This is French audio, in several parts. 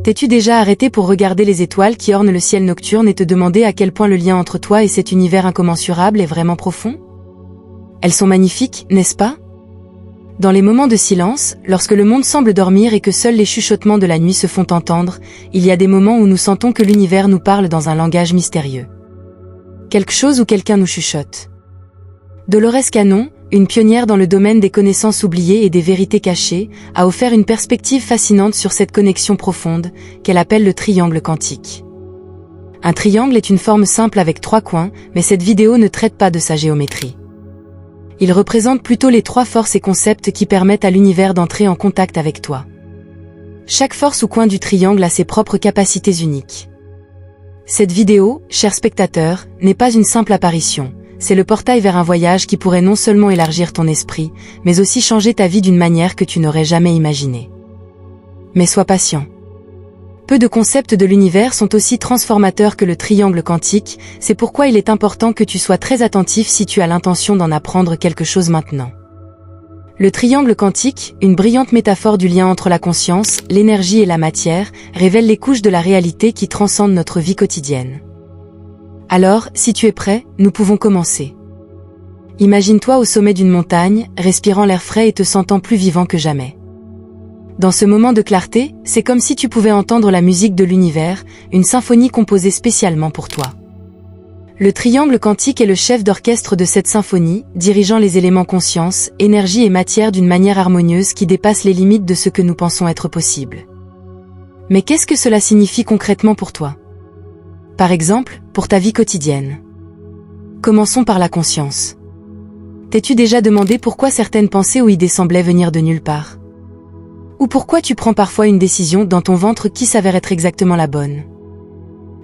T'es-tu déjà arrêté pour regarder les étoiles qui ornent le ciel nocturne et te demander à quel point le lien entre toi et cet univers incommensurable est vraiment profond? Elles sont magnifiques, n'est-ce pas? Dans les moments de silence, lorsque le monde semble dormir et que seuls les chuchotements de la nuit se font entendre, il y a des moments où nous sentons que l'univers nous parle dans un langage mystérieux. Quelque chose ou quelqu'un nous chuchote. Dolores Cannon, une pionnière dans le domaine des connaissances oubliées et des vérités cachées, a offert une perspective fascinante sur cette connexion profonde, qu'elle appelle le triangle quantique. Un triangle est une forme simple avec 3 coins, mais cette vidéo ne traite pas de sa géométrie. Il représente plutôt les 3 forces et concepts qui permettent à l'univers d'entrer en contact avec toi. Chaque force ou coin du triangle a ses propres capacités uniques. Cette vidéo, chers spectateurs, n'est pas une simple apparition. C'est le portail vers un voyage qui pourrait non seulement élargir ton esprit, mais aussi changer ta vie d'une manière que tu n'aurais jamais imaginée. Mais sois patient. Peu de concepts de l'univers sont aussi transformateurs que le triangle quantique, c'est pourquoi il est important que tu sois très attentif si tu as l'intention d'en apprendre quelque chose maintenant. Le triangle quantique, une brillante métaphore du lien entre la conscience, l'énergie et la matière, révèle les couches de la réalité qui transcendent notre vie quotidienne. Alors, si tu es prêt, nous pouvons commencer. Imagine-toi au sommet d'une montagne, respirant l'air frais et te sentant plus vivant que jamais. Dans ce moment de clarté, c'est comme si tu pouvais entendre la musique de l'univers, une symphonie composée spécialement pour toi. Le triangle quantique est le chef d'orchestre de cette symphonie, dirigeant les éléments conscience, énergie et matière d'une manière harmonieuse qui dépasse les limites de ce que nous pensons être possible. Mais qu'est-ce que cela signifie concrètement pour toi? Par exemple, pour ta vie quotidienne. Commençons par la conscience. T'es-tu déjà demandé pourquoi certaines pensées ou idées semblaient venir de nulle part? Ou pourquoi tu prends parfois une décision dans ton ventre qui s'avère être exactement la bonne?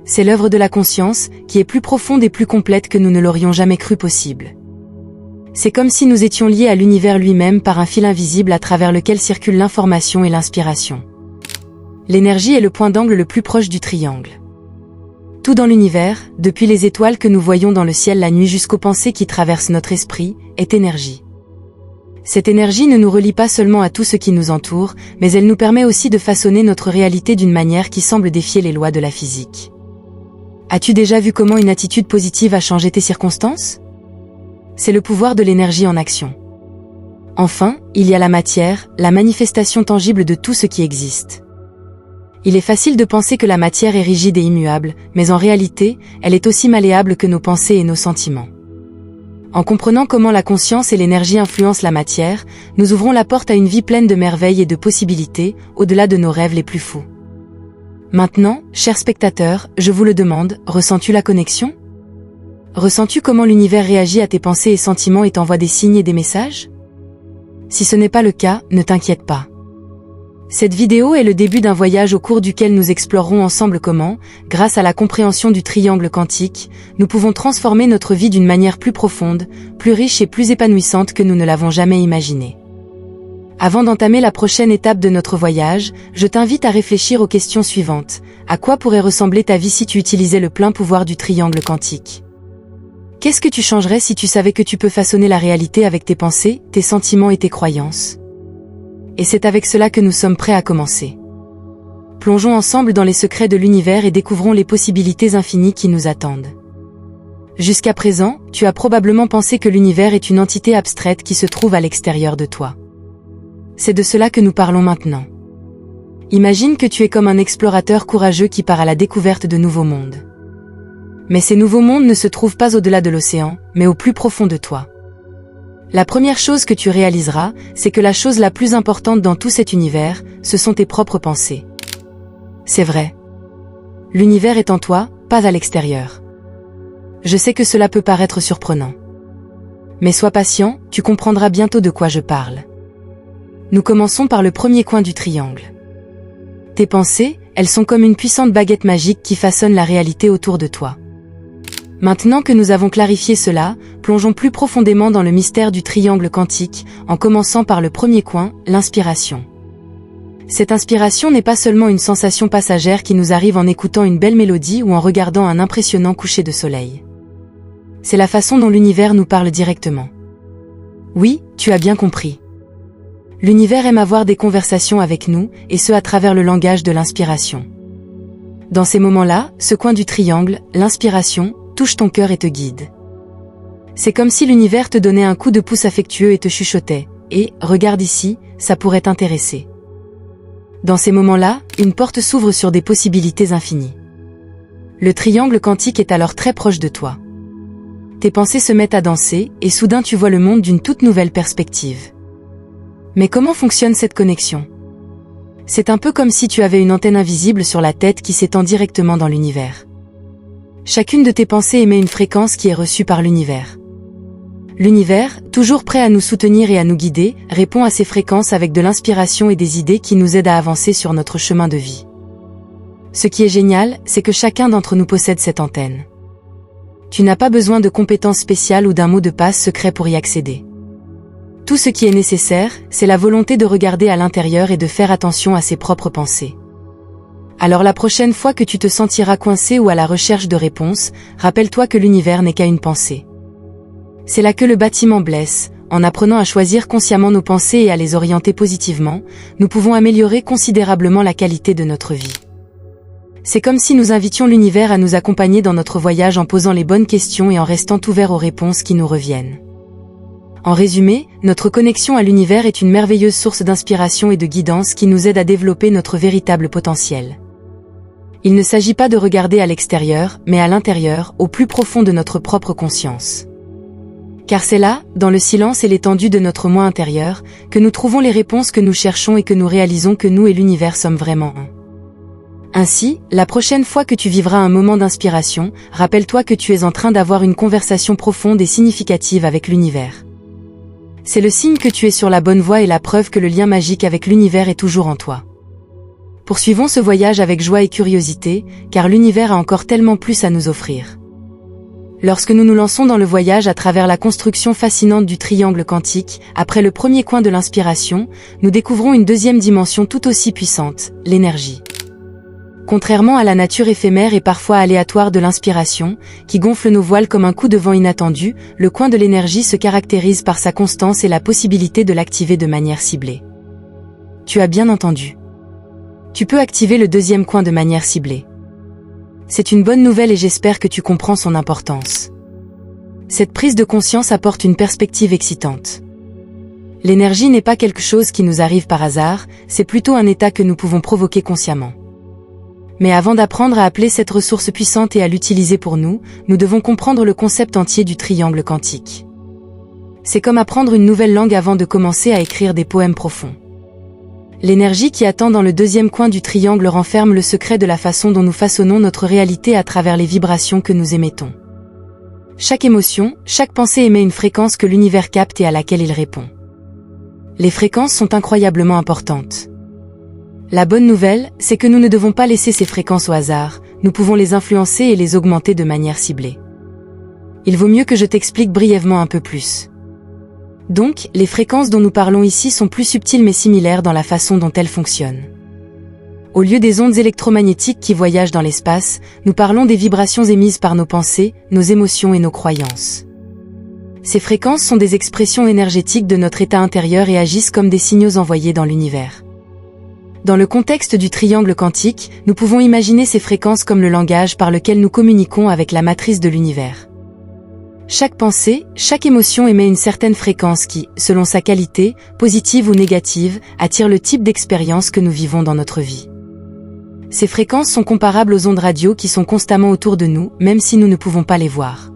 C'est l'œuvre de la conscience, qui est plus profonde et plus complète que nous ne l'aurions jamais cru possible. C'est comme si nous étions liés à l'univers lui-même par un fil invisible à travers lequel circule l'information et l'inspiration. L'énergie est le point d'angle le plus proche du triangle. Tout dans l'univers, depuis les étoiles que nous voyons dans le ciel la nuit jusqu'aux pensées qui traversent notre esprit, est énergie. Cette énergie ne nous relie pas seulement à tout ce qui nous entoure, mais elle nous permet aussi de façonner notre réalité d'une manière qui semble défier les lois de la physique. As-tu déjà vu comment une attitude positive a changé tes circonstances? C'est le pouvoir de l'énergie en action. Enfin, il y a la matière, la manifestation tangible de tout ce qui existe. Il est facile de penser que la matière est rigide et immuable, mais en réalité, elle est aussi malléable que nos pensées et nos sentiments. En comprenant comment la conscience et l'énergie influencent la matière, nous ouvrons la porte à une vie pleine de merveilles et de possibilités, au-delà de nos rêves les plus fous. Maintenant, chers spectateurs, je vous le demande, ressens-tu la connexion? Ressens-tu comment l'univers réagit à tes pensées et sentiments et t'envoie des signes et des messages? Si ce n'est pas le cas, ne t'inquiète pas. Cette vidéo est le début d'un voyage au cours duquel nous explorerons ensemble comment, grâce à la compréhension du triangle quantique, nous pouvons transformer notre vie d'une manière plus profonde, plus riche et plus épanouissante que nous ne l'avons jamais imaginé. Avant d'entamer la prochaine étape de notre voyage, je t'invite à réfléchir aux questions suivantes. À quoi pourrait ressembler ta vie si tu utilisais le plein pouvoir du triangle quantique? Qu'est-ce que tu changerais si tu savais que tu peux façonner la réalité avec tes pensées, tes sentiments et tes croyances? Et c'est avec cela que nous sommes prêts à commencer. Plongeons ensemble dans les secrets de l'univers et découvrons les possibilités infinies qui nous attendent. Jusqu'à présent, tu as probablement pensé que l'univers est une entité abstraite qui se trouve à l'extérieur de toi. C'est de cela que nous parlons maintenant. Imagine que tu es comme un explorateur courageux qui part à la découverte de nouveaux mondes. Mais ces nouveaux mondes ne se trouvent pas au-delà de l'océan, mais au plus profond de toi. La première chose que tu réaliseras, c'est que la chose la plus importante dans tout cet univers, ce sont tes propres pensées. C'est vrai. L'univers est en toi, pas à l'extérieur. Je sais que cela peut paraître surprenant. Mais sois patient, tu comprendras bientôt de quoi je parle. Nous commençons par le premier coin du triangle. Tes pensées, elles sont comme une puissante baguette magique qui façonne la réalité autour de toi. Maintenant que nous avons clarifié cela, plongeons plus profondément dans le mystère du triangle quantique, en commençant par le premier coin, l'inspiration. Cette inspiration n'est pas seulement une sensation passagère qui nous arrive en écoutant une belle mélodie ou en regardant un impressionnant coucher de soleil. C'est la façon dont l'univers nous parle directement. Oui, tu as bien compris. L'univers aime avoir des conversations avec nous, et ce à travers le langage de l'inspiration. Dans ces moments-là, ce coin du triangle, l'inspiration, touche ton cœur et te guide. C'est comme si l'univers te donnait un coup de pouce affectueux et te chuchotait. Et, regarde ici, ça pourrait t'intéresser. Dans ces moments-là, une porte s'ouvre sur des possibilités infinies. Le triangle quantique est alors très proche de toi. Tes pensées se mettent à danser, et soudain tu vois le monde d'une toute nouvelle perspective. Mais comment fonctionne cette connexion? C'est un peu comme si tu avais une antenne invisible sur la tête qui s'étend directement dans l'univers. Chacune de tes pensées émet une fréquence qui est reçue par l'univers. L'univers, toujours prêt à nous soutenir et à nous guider, répond à ces fréquences avec de l'inspiration et des idées qui nous aident à avancer sur notre chemin de vie. Ce qui est génial, c'est que chacun d'entre nous possède cette antenne. Tu n'as pas besoin de compétences spéciales ou d'un mot de passe secret pour y accéder. Tout ce qui est nécessaire, c'est la volonté de regarder à l'intérieur et de faire attention à ses propres pensées. Alors la prochaine fois que tu te sentiras coincé ou à la recherche de réponses, rappelle-toi que l'univers n'est qu'à une pensée. C'est là que le bâtiment blesse. En apprenant à choisir consciemment nos pensées et à les orienter positivement, nous pouvons améliorer considérablement la qualité de notre vie. C'est comme si nous invitions l'univers à nous accompagner dans notre voyage en posant les bonnes questions et en restant ouverts aux réponses qui nous reviennent. En résumé, notre connexion à l'univers est une merveilleuse source d'inspiration et de guidance qui nous aide à développer notre véritable potentiel. Il ne s'agit pas de regarder à l'extérieur, mais à l'intérieur, au plus profond de notre propre conscience. Car c'est là, dans le silence et l'étendue de notre moi intérieur, que nous trouvons les réponses que nous cherchons et que nous réalisons que nous et l'univers sommes vraiment un. Ainsi, la prochaine fois que tu vivras un moment d'inspiration, rappelle-toi que tu es en train d'avoir une conversation profonde et significative avec l'univers. C'est le signe que tu es sur la bonne voie et la preuve que le lien magique avec l'univers est toujours en toi. Poursuivons ce voyage avec joie et curiosité, car l'univers a encore tellement plus à nous offrir. Lorsque nous nous lançons dans le voyage à travers la construction fascinante du triangle quantique, après le premier coin de l'inspiration, nous découvrons une deuxième dimension tout aussi puissante, l'énergie. Contrairement à la nature éphémère et parfois aléatoire de l'inspiration, qui gonfle nos voiles comme un coup de vent inattendu, le coin de l'énergie se caractérise par sa constance et la possibilité de l'activer de manière ciblée. Tu as bien entendu. Tu peux activer le deuxième coin de manière ciblée. C'est une bonne nouvelle et j'espère que tu comprends son importance. Cette prise de conscience apporte une perspective excitante. L'énergie n'est pas quelque chose qui nous arrive par hasard, c'est plutôt un état que nous pouvons provoquer consciemment. Mais avant d'apprendre à appeler cette ressource puissante et à l'utiliser pour nous, nous devons comprendre le concept entier du triangle quantique. C'est comme apprendre une nouvelle langue avant de commencer à écrire des poèmes profonds. L'énergie qui attend dans le deuxième coin du triangle renferme le secret de la façon dont nous façonnons notre réalité à travers les vibrations que nous émettons. Chaque émotion, chaque pensée émet une fréquence que l'univers capte et à laquelle il répond. Les fréquences sont incroyablement importantes. La bonne nouvelle, c'est que nous ne devons pas laisser ces fréquences au hasard, nous pouvons les influencer et les augmenter de manière ciblée. Il vaut mieux que je t'explique brièvement un peu plus. Donc, les fréquences dont nous parlons ici sont plus subtiles mais similaires dans la façon dont elles fonctionnent. Au lieu des ondes électromagnétiques qui voyagent dans l'espace, nous parlons des vibrations émises par nos pensées, nos émotions et nos croyances. Ces fréquences sont des expressions énergétiques de notre état intérieur et agissent comme des signaux envoyés dans l'univers. Dans le contexte du triangle quantique, nous pouvons imaginer ces fréquences comme le langage par lequel nous communiquons avec la matrice de l'univers. Chaque pensée, chaque émotion émet une certaine fréquence qui, selon sa qualité, positive ou négative, attire le type d'expérience que nous vivons dans notre vie. Ces fréquences sont comparables aux ondes radio qui sont constamment autour de nous, même si nous ne pouvons pas les voir.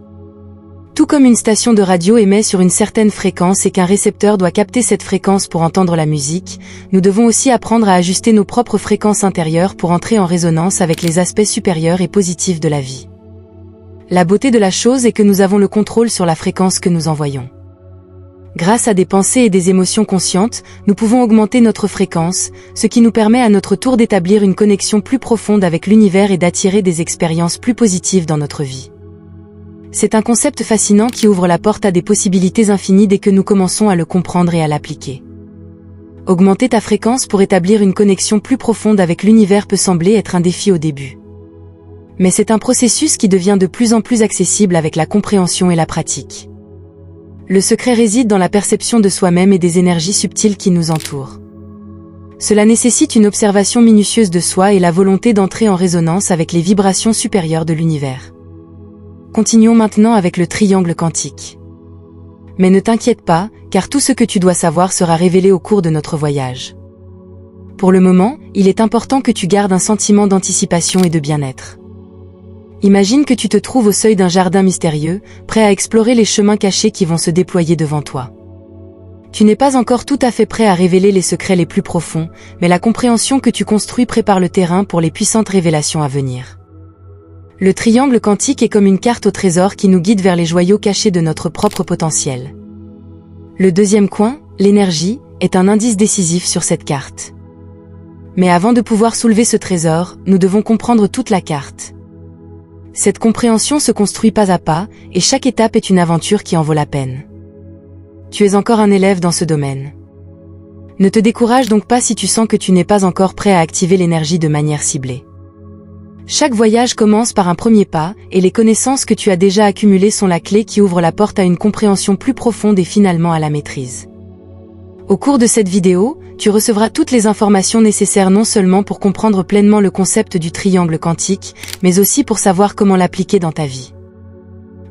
Tout comme une station de radio émet sur une certaine fréquence et qu'un récepteur doit capter cette fréquence pour entendre la musique, nous devons aussi apprendre à ajuster nos propres fréquences intérieures pour entrer en résonance avec les aspects supérieurs et positifs de la vie. La beauté de la chose est que nous avons le contrôle sur la fréquence que nous envoyons. Grâce à des pensées et des émotions conscientes, nous pouvons augmenter notre fréquence, ce qui nous permet à notre tour d'établir une connexion plus profonde avec l'univers et d'attirer des expériences plus positives dans notre vie. C'est un concept fascinant qui ouvre la porte à des possibilités infinies dès que nous commençons à le comprendre et à l'appliquer. Augmenter ta fréquence pour établir une connexion plus profonde avec l'univers peut sembler être un défi au début. Mais c'est un processus qui devient de plus en plus accessible avec la compréhension et la pratique. Le secret réside dans la perception de soi-même et des énergies subtiles qui nous entourent. Cela nécessite une observation minutieuse de soi et la volonté d'entrer en résonance avec les vibrations supérieures de l'univers. Continuons maintenant avec le triangle quantique. Mais ne t'inquiète pas, car tout ce que tu dois savoir sera révélé au cours de notre voyage. Pour le moment, il est important que tu gardes un sentiment d'anticipation et de bien-être. Imagine que tu te trouves au seuil d'un jardin mystérieux, prêt à explorer les chemins cachés qui vont se déployer devant toi. Tu n'es pas encore tout à fait prêt à révéler les secrets les plus profonds, mais la compréhension que tu construis prépare le terrain pour les puissantes révélations à venir. Le triangle quantique est comme une carte au trésor qui nous guide vers les joyaux cachés de notre propre potentiel. Le deuxième coin, l'énergie, est un indice décisif sur cette carte. Mais avant de pouvoir soulever ce trésor, nous devons comprendre toute la carte. Cette compréhension se construit pas à pas, et chaque étape est une aventure qui en vaut la peine. Tu es encore un élève dans ce domaine. Ne te décourage donc pas si tu sens que tu n'es pas encore prêt à activer l'énergie de manière ciblée. Chaque voyage commence par un premier pas, et les connaissances que tu as déjà accumulées sont la clé qui ouvre la porte à une compréhension plus profonde et finalement à la maîtrise. Au cours de cette vidéo, tu recevras toutes les informations nécessaires non seulement pour comprendre pleinement le concept du triangle quantique, mais aussi pour savoir comment l'appliquer dans ta vie.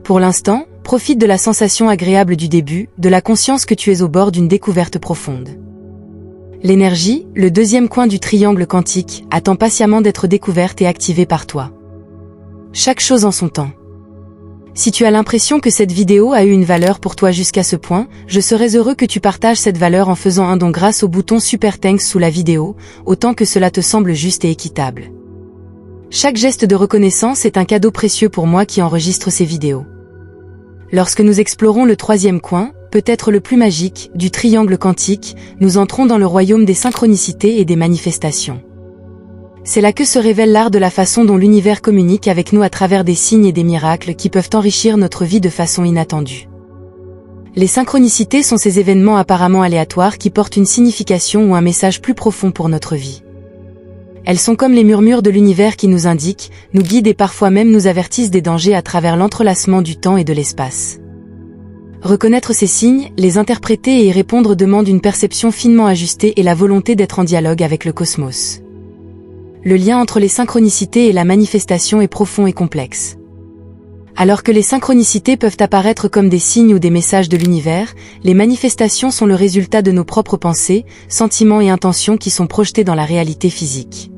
Pour l'instant, profite de la sensation agréable du début, de la conscience que tu es au bord d'une découverte profonde. L'énergie, le deuxième coin du triangle quantique, attend patiemment d'être découverte et activée par toi. Chaque chose en son temps. Si tu as l'impression que cette vidéo a eu une valeur pour toi jusqu'à ce point, je serais heureux que tu partages cette valeur en faisant un don grâce au bouton Super Thanks sous la vidéo, autant que cela te semble juste et équitable. Chaque geste de reconnaissance est un cadeau précieux pour moi qui enregistre ces vidéos. Lorsque nous explorons le troisième coin, peut-être le plus magique, du triangle quantique, nous entrons dans le royaume des synchronicités et des manifestations. C'est là que se révèle l'art de la façon dont l'univers communique avec nous à travers des signes et des miracles qui peuvent enrichir notre vie de façon inattendue. Les synchronicités sont ces événements apparemment aléatoires qui portent une signification ou un message plus profond pour notre vie. Elles sont comme les murmures de l'univers qui nous indiquent, nous guident et parfois même nous avertissent des dangers à travers l'entrelacement du temps et de l'espace. Reconnaître ces signes, les interpréter et y répondre demande une perception finement ajustée et la volonté d'être en dialogue avec le cosmos. Le lien entre les synchronicités et la manifestation est profond et complexe. Alors que les synchronicités peuvent apparaître comme des signes ou des messages de l'univers, les manifestations sont le résultat de nos propres pensées, sentiments et intentions qui sont projetés dans la réalité physique.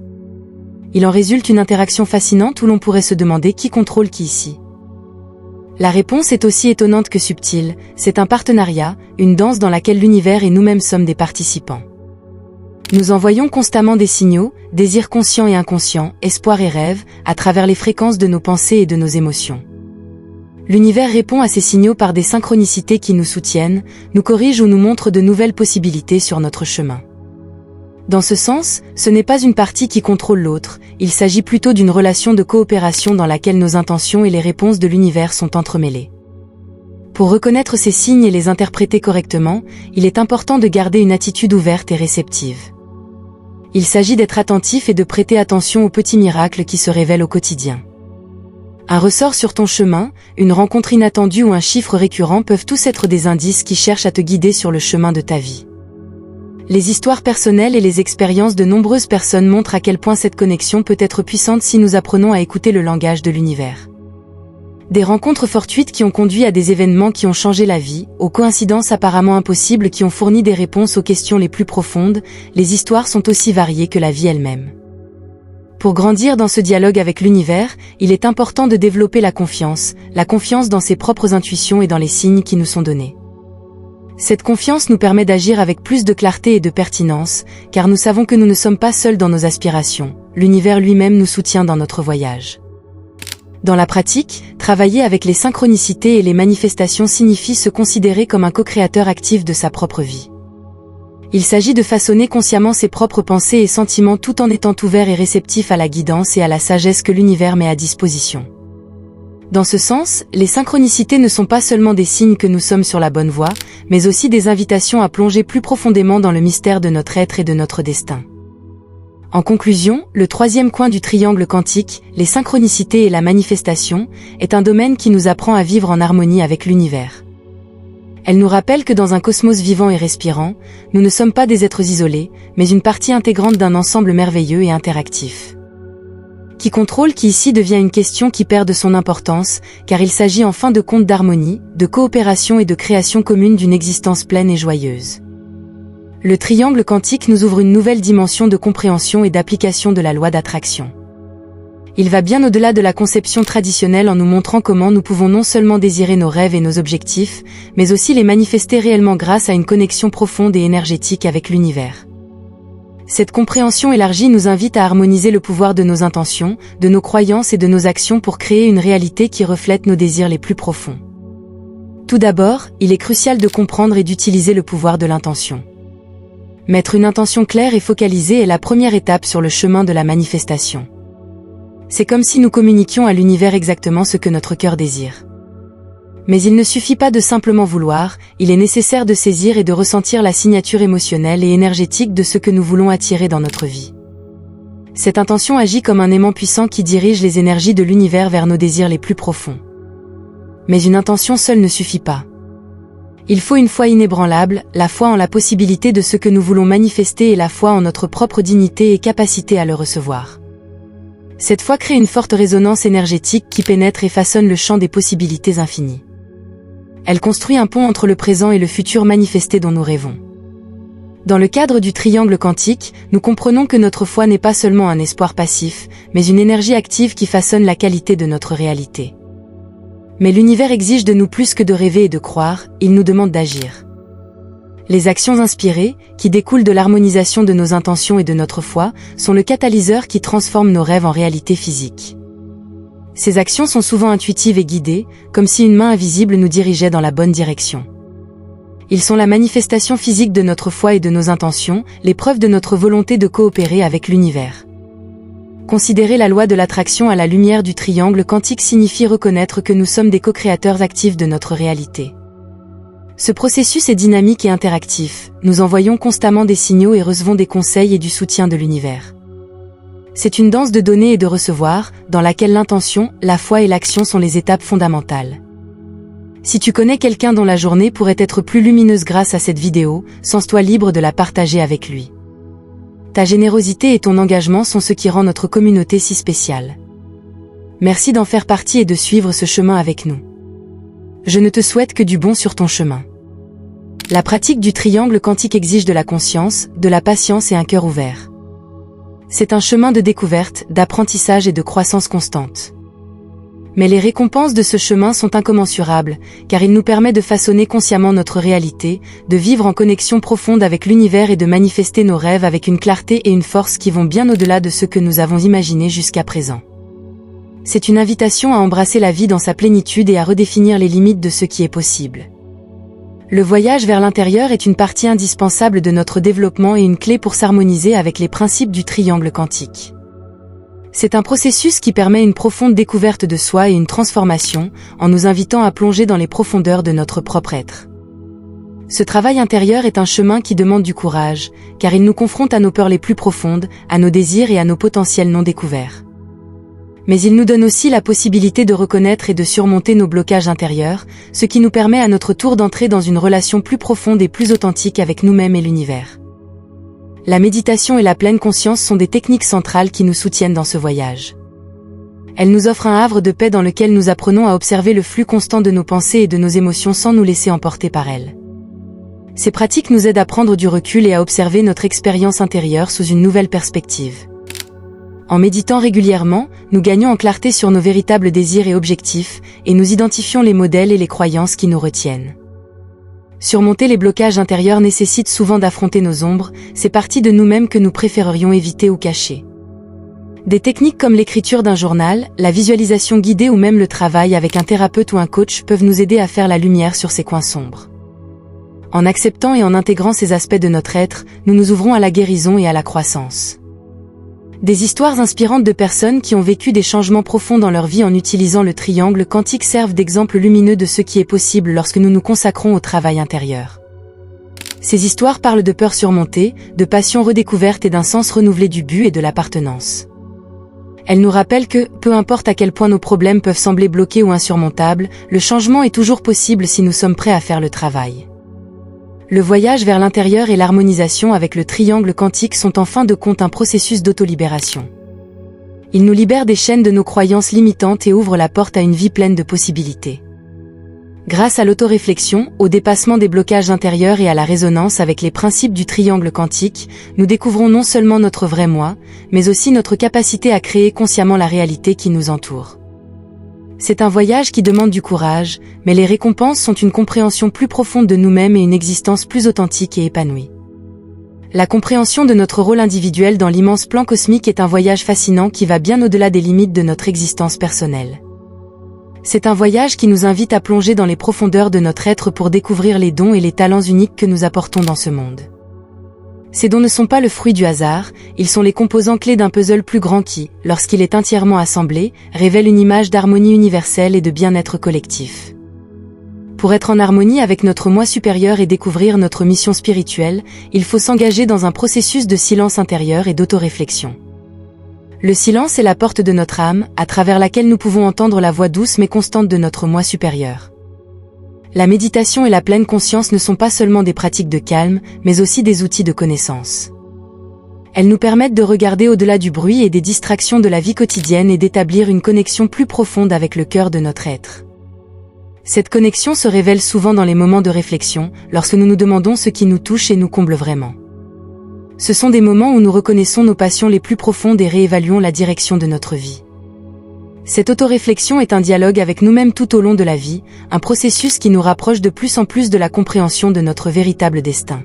Il en résulte une interaction fascinante où l'on pourrait se demander qui contrôle qui ici. La réponse est aussi étonnante que subtile, c'est un partenariat, une danse dans laquelle l'univers et nous-mêmes sommes des participants. Nous envoyons constamment des signaux, désirs conscients et inconscients, espoirs et rêves, à travers les fréquences de nos pensées et de nos émotions. L'univers répond à ces signaux par des synchronicités qui nous soutiennent, nous corrigent ou nous montrent de nouvelles possibilités sur notre chemin. Dans ce sens, ce n'est pas une partie qui contrôle l'autre, il s'agit plutôt d'une relation de coopération dans laquelle nos intentions et les réponses de l'univers sont entremêlées. Pour reconnaître ces signes et les interpréter correctement, il est important de garder une attitude ouverte et réceptive. Il s'agit d'être attentif et de prêter attention aux petits miracles qui se révèlent au quotidien. Un ressort sur ton chemin, une rencontre inattendue ou un chiffre récurrent peuvent tous être des indices qui cherchent à te guider sur le chemin de ta vie. Les histoires personnelles et les expériences de nombreuses personnes montrent à quel point cette connexion peut être puissante si nous apprenons à écouter le langage de l'univers. Des rencontres fortuites qui ont conduit à des événements qui ont changé la vie, aux coïncidences apparemment impossibles qui ont fourni des réponses aux questions les plus profondes, les histoires sont aussi variées que la vie elle-même. Pour grandir dans ce dialogue avec l'univers, il est important de développer la confiance dans ses propres intuitions et dans les signes qui nous sont donnés. Cette confiance nous permet d'agir avec plus de clarté et de pertinence, car nous savons que nous ne sommes pas seuls dans nos aspirations, l'univers lui-même nous soutient dans notre voyage. Dans la pratique, travailler avec les synchronicités et les manifestations signifie se considérer comme un co-créateur actif de sa propre vie. Il s'agit de façonner consciemment ses propres pensées et sentiments tout en étant ouvert et réceptif à la guidance et à la sagesse que l'univers met à disposition. Dans ce sens, les synchronicités ne sont pas seulement des signes que nous sommes sur la bonne voie, mais aussi des invitations à plonger plus profondément dans le mystère de notre être et de notre destin. En conclusion, le troisième coin du triangle quantique, les synchronicités et la manifestation, est un domaine qui nous apprend à vivre en harmonie avec l'univers. Elle nous rappelle que dans un cosmos vivant et respirant, nous ne sommes pas des êtres isolés, mais une partie intégrante d'un ensemble merveilleux et interactif. Qui contrôle qui ici devient une question qui perd de son importance, car il s'agit en fin de compte d'harmonie, de coopération et de création commune d'une existence pleine et joyeuse. Le triangle quantique nous ouvre une nouvelle dimension de compréhension et d'application de la loi d'attraction. Il va bien au-delà de la conception traditionnelle en nous montrant comment nous pouvons non seulement désirer nos rêves et nos objectifs, mais aussi les manifester réellement grâce à une connexion profonde et énergétique avec l'univers. Cette compréhension élargie nous invite à harmoniser le pouvoir de nos intentions, de nos croyances et de nos actions pour créer une réalité qui reflète nos désirs les plus profonds. Tout d'abord, il est crucial de comprendre et d'utiliser le pouvoir de l'intention. Mettre une intention claire et focalisée est la première étape sur le chemin de la manifestation. C'est comme si nous communiquions à l'univers exactement ce que notre cœur désire. Mais il ne suffit pas de simplement vouloir, il est nécessaire de saisir et de ressentir la signature émotionnelle et énergétique de ce que nous voulons attirer dans notre vie. Cette intention agit comme un aimant puissant qui dirige les énergies de l'univers vers nos désirs les plus profonds. Mais une intention seule ne suffit pas. Il faut une foi inébranlable, la foi en la possibilité de ce que nous voulons manifester et la foi en notre propre dignité et capacité à le recevoir. Cette foi crée une forte résonance énergétique qui pénètre et façonne le champ des possibilités infinies. Elle construit un pont entre le présent et le futur manifesté dont nous rêvons. Dans le cadre du triangle quantique, nous comprenons que notre foi n'est pas seulement un espoir passif, mais une énergie active qui façonne la qualité de notre réalité. Mais l'univers exige de nous plus que de rêver et de croire, il nous demande d'agir. Les actions inspirées, qui découlent de l'harmonisation de nos intentions et de notre foi, sont le catalyseur qui transforme nos rêves en réalité physique. Ces actions sont souvent intuitives et guidées, comme si une main invisible nous dirigeait dans la bonne direction. Ils sont la manifestation physique de notre foi et de nos intentions, l'épreuve de notre volonté de coopérer avec l'univers. Considérer la loi de l'attraction à la lumière du triangle quantique signifie reconnaître que nous sommes des co-créateurs actifs de notre réalité. Ce processus est dynamique et interactif, nous envoyons constamment des signaux et recevons des conseils et du soutien de l'univers. C'est une danse de donner et de recevoir, dans laquelle l'intention, la foi et l'action sont les étapes fondamentales. Si tu connais quelqu'un dont la journée pourrait être plus lumineuse grâce à cette vidéo, sens-toi libre de la partager avec lui. Ta générosité et ton engagement sont ce qui rend notre communauté si spéciale. Merci d'en faire partie et de suivre ce chemin avec nous. Je ne te souhaite que du bon sur ton chemin. La pratique du triangle quantique exige de la conscience, de la patience et un cœur ouvert. C'est un chemin de découverte, d'apprentissage et de croissance constante. Mais les récompenses de ce chemin sont incommensurables, car il nous permet de façonner consciemment notre réalité, de vivre en connexion profonde avec l'univers et de manifester nos rêves avec une clarté et une force qui vont bien au-delà de ce que nous avons imaginé jusqu'à présent. C'est une invitation à embrasser la vie dans sa plénitude et à redéfinir les limites de ce qui est possible. Le voyage vers l'intérieur est une partie indispensable de notre développement et une clé pour s'harmoniser avec les principes du triangle quantique. C'est un processus qui permet une profonde découverte de soi et une transformation, en nous invitant à plonger dans les profondeurs de notre propre être. Ce travail intérieur est un chemin qui demande du courage, car il nous confronte à nos peurs les plus profondes, à nos désirs et à nos potentiels non découverts. Mais il nous donne aussi la possibilité de reconnaître et de surmonter nos blocages intérieurs, ce qui nous permet à notre tour d'entrer dans une relation plus profonde et plus authentique avec nous-mêmes et l'univers. La méditation et la pleine conscience sont des techniques centrales qui nous soutiennent dans ce voyage. Elles nous offrent un havre de paix dans lequel nous apprenons à observer le flux constant de nos pensées et de nos émotions sans nous laisser emporter par elles. Ces pratiques nous aident à prendre du recul et à observer notre expérience intérieure sous une nouvelle perspective. En méditant régulièrement, nous gagnons en clarté sur nos véritables désirs et objectifs, et nous identifions les modèles et les croyances qui nous retiennent. Surmonter les blocages intérieurs nécessite souvent d'affronter nos ombres, ces parties de nous-mêmes que nous préférerions éviter ou cacher. Des techniques comme l'écriture d'un journal, la visualisation guidée ou même le travail avec un thérapeute ou un coach peuvent nous aider à faire la lumière sur ces coins sombres. En acceptant et en intégrant ces aspects de notre être, nous nous ouvrons à la guérison et à la croissance. Des histoires inspirantes de personnes qui ont vécu des changements profonds dans leur vie en utilisant le triangle quantique servent d'exemple lumineux de ce qui est possible lorsque nous nous consacrons au travail intérieur. Ces histoires parlent de peurs surmontées, de passions redécouvertes et d'un sens renouvelé du but et de l'appartenance. Elle nous rappelle que, peu importe à quel point nos problèmes peuvent sembler bloqués ou insurmontables, le changement est toujours possible si nous sommes prêts à faire le travail. Le voyage vers l'intérieur et l'harmonisation avec le triangle quantique sont en fin de compte un processus d'autolibération. Il nous libère des chaînes de nos croyances limitantes et ouvre la porte à une vie pleine de possibilités. Grâce à l'autoréflexion, au dépassement des blocages intérieurs et à la résonance avec les principes du triangle quantique, nous découvrons non seulement notre vrai moi, mais aussi notre capacité à créer consciemment la réalité qui nous entoure. C'est un voyage qui demande du courage, mais les récompenses sont une compréhension plus profonde de nous-mêmes et une existence plus authentique et épanouie. La compréhension de notre rôle individuel dans l'immense plan cosmique est un voyage fascinant qui va bien au-delà des limites de notre existence personnelle. C'est un voyage qui nous invite à plonger dans les profondeurs de notre être pour découvrir les dons et les talents uniques que nous apportons dans ce monde. Ces dons ne sont pas le fruit du hasard, ils sont les composants clés d'un puzzle plus grand qui, lorsqu'il est entièrement assemblé, révèle une image d'harmonie universelle et de bien-être collectif. Pour être en harmonie avec notre moi supérieur et découvrir notre mission spirituelle, il faut s'engager dans un processus de silence intérieur et d'autoréflexion. Le silence est la porte de notre âme, à travers laquelle nous pouvons entendre la voix douce mais constante de notre moi supérieur. La méditation et la pleine conscience ne sont pas seulement des pratiques de calme, mais aussi des outils de connaissance. Elles nous permettent de regarder au-delà du bruit et des distractions de la vie quotidienne et d'établir une connexion plus profonde avec le cœur de notre être. Cette connexion se révèle souvent dans les moments de réflexion, lorsque nous nous demandons ce qui nous touche et nous comble vraiment. Ce sont des moments où nous reconnaissons nos passions les plus profondes et réévaluons la direction de notre vie. Cette autoréflexion est un dialogue avec nous-mêmes tout au long de la vie, un processus qui nous rapproche de plus en plus de la compréhension de notre véritable destin.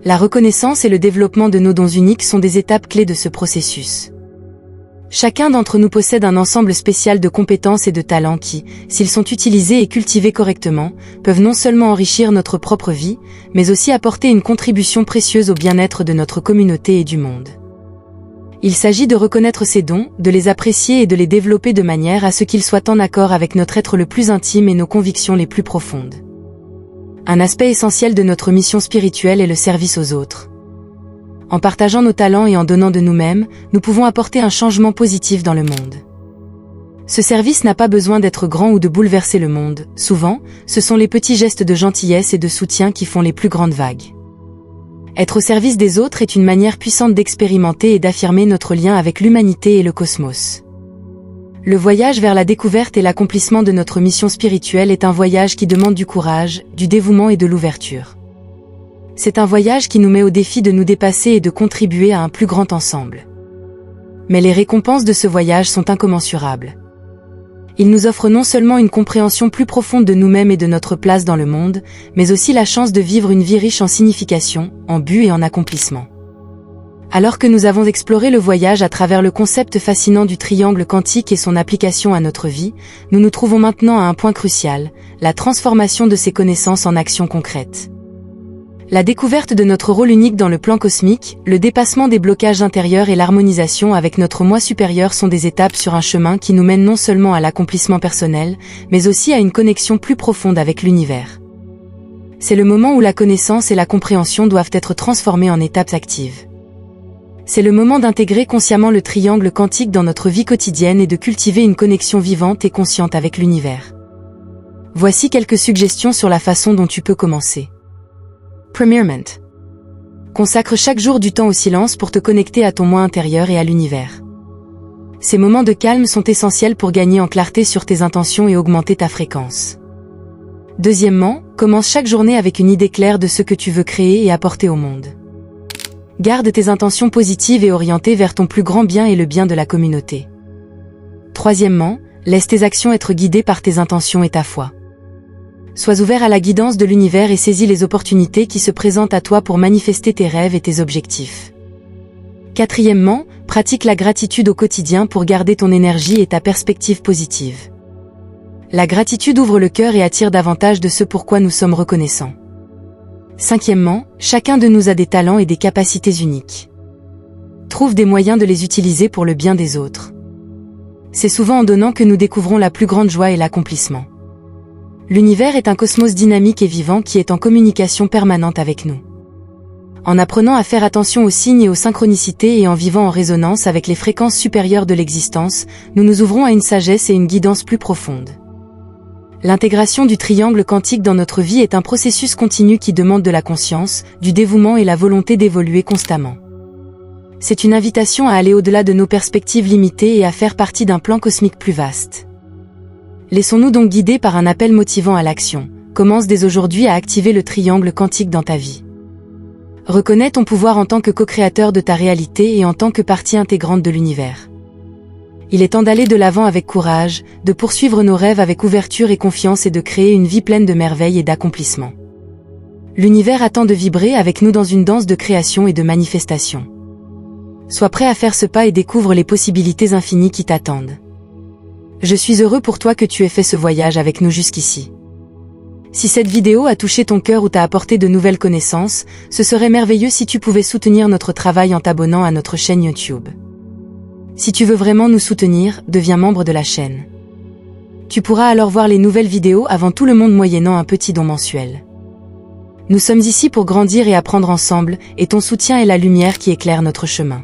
La reconnaissance et le développement de nos dons uniques sont des étapes clés de ce processus. Chacun d'entre nous possède un ensemble spécial de compétences et de talents qui, s'ils sont utilisés et cultivés correctement, peuvent non seulement enrichir notre propre vie, mais aussi apporter une contribution précieuse au bien-être de notre communauté et du monde. Il s'agit de reconnaître ces dons, de les apprécier et de les développer de manière à ce qu'ils soient en accord avec notre être le plus intime et nos convictions les plus profondes. Un aspect essentiel de notre mission spirituelle est le service aux autres. En partageant nos talents et en donnant de nous-mêmes, nous pouvons apporter un changement positif dans le monde. Ce service n'a pas besoin d'être grand ou de bouleverser le monde, souvent, ce sont les petits gestes de gentillesse et de soutien qui font les plus grandes vagues. Être au service des autres est une manière puissante d'expérimenter et d'affirmer notre lien avec l'humanité et le cosmos. Le voyage vers la découverte et l'accomplissement de notre mission spirituelle est un voyage qui demande du courage, du dévouement et de l'ouverture. C'est un voyage qui nous met au défi de nous dépasser et de contribuer à un plus grand ensemble. Mais les récompenses de ce voyage sont incommensurables. Il nous offre non seulement une compréhension plus profonde de nous-mêmes et de notre place dans le monde, mais aussi la chance de vivre une vie riche en signification, en but et en accomplissement. Alors que nous avons exploré le voyage à travers le concept fascinant du triangle quantique et son application à notre vie, nous nous trouvons maintenant à un point crucial, la transformation de ces connaissances en actions concrètes. La découverte de notre rôle unique dans le plan cosmique, le dépassement des blocages intérieurs et l'harmonisation avec notre moi supérieur sont des étapes sur un chemin qui nous mène non seulement à l'accomplissement personnel, mais aussi à une connexion plus profonde avec l'univers. C'est le moment où la connaissance et la compréhension doivent être transformées en étapes actives. C'est le moment d'intégrer consciemment le triangle quantique dans notre vie quotidienne et de cultiver une connexion vivante et consciente avec l'univers. Voici quelques suggestions sur la façon dont tu peux commencer. Premièrement, consacre chaque jour du temps au silence pour te connecter à ton moi intérieur et à l'univers. Ces moments de calme sont essentiels pour gagner en clarté sur tes intentions et augmenter ta fréquence. Deuxièmement, commence chaque journée avec une idée claire de ce que tu veux créer et apporter au monde. Garde tes intentions positives et orientées vers ton plus grand bien et le bien de la communauté. Troisièmement, laisse tes actions être guidées par tes intentions et ta foi. Sois ouvert à la guidance de l'univers et saisis les opportunités qui se présentent à toi pour manifester tes rêves et tes objectifs. Quatrièmement, pratique la gratitude au quotidien pour garder ton énergie et ta perspective positive. La gratitude ouvre le cœur et attire davantage de ce pourquoi nous sommes reconnaissants. Cinquièmement, chacun de nous a des talents et des capacités uniques. Trouve des moyens de les utiliser pour le bien des autres. C'est souvent en donnant que nous découvrons la plus grande joie et l'accomplissement. L'univers est un cosmos dynamique et vivant qui est en communication permanente avec nous. En apprenant à faire attention aux signes et aux synchronicités et en vivant en résonance avec les fréquences supérieures de l'existence, nous nous ouvrons à une sagesse et une guidance plus profonde. L'intégration du triangle quantique dans notre vie est un processus continu qui demande de la conscience, du dévouement et la volonté d'évoluer constamment. C'est une invitation à aller au-delà de nos perspectives limitées et à faire partie d'un plan cosmique plus vaste. Laissons-nous donc guider par un appel motivant à l'action. Commence dès aujourd'hui à activer le triangle quantique dans ta vie. Reconnais ton pouvoir en tant que co-créateur de ta réalité et en tant que partie intégrante de l'univers. Il est temps d'aller de l'avant avec courage, de poursuivre nos rêves avec ouverture et confiance et de créer une vie pleine de merveilles et d'accomplissements. L'univers attend de vibrer avec nous dans une danse de création et de manifestation. Sois prêt à faire ce pas et découvre les possibilités infinies qui t'attendent. Je suis heureux pour toi que tu aies fait ce voyage avec nous jusqu'ici. Si cette vidéo a touché ton cœur ou t'a apporté de nouvelles connaissances, ce serait merveilleux si tu pouvais soutenir notre travail en t'abonnant à notre chaîne YouTube. Si tu veux vraiment nous soutenir, deviens membre de la chaîne. Tu pourras alors voir les nouvelles vidéos avant tout le monde moyennant un petit don mensuel. Nous sommes ici pour grandir et apprendre ensemble, et ton soutien est la lumière qui éclaire notre chemin.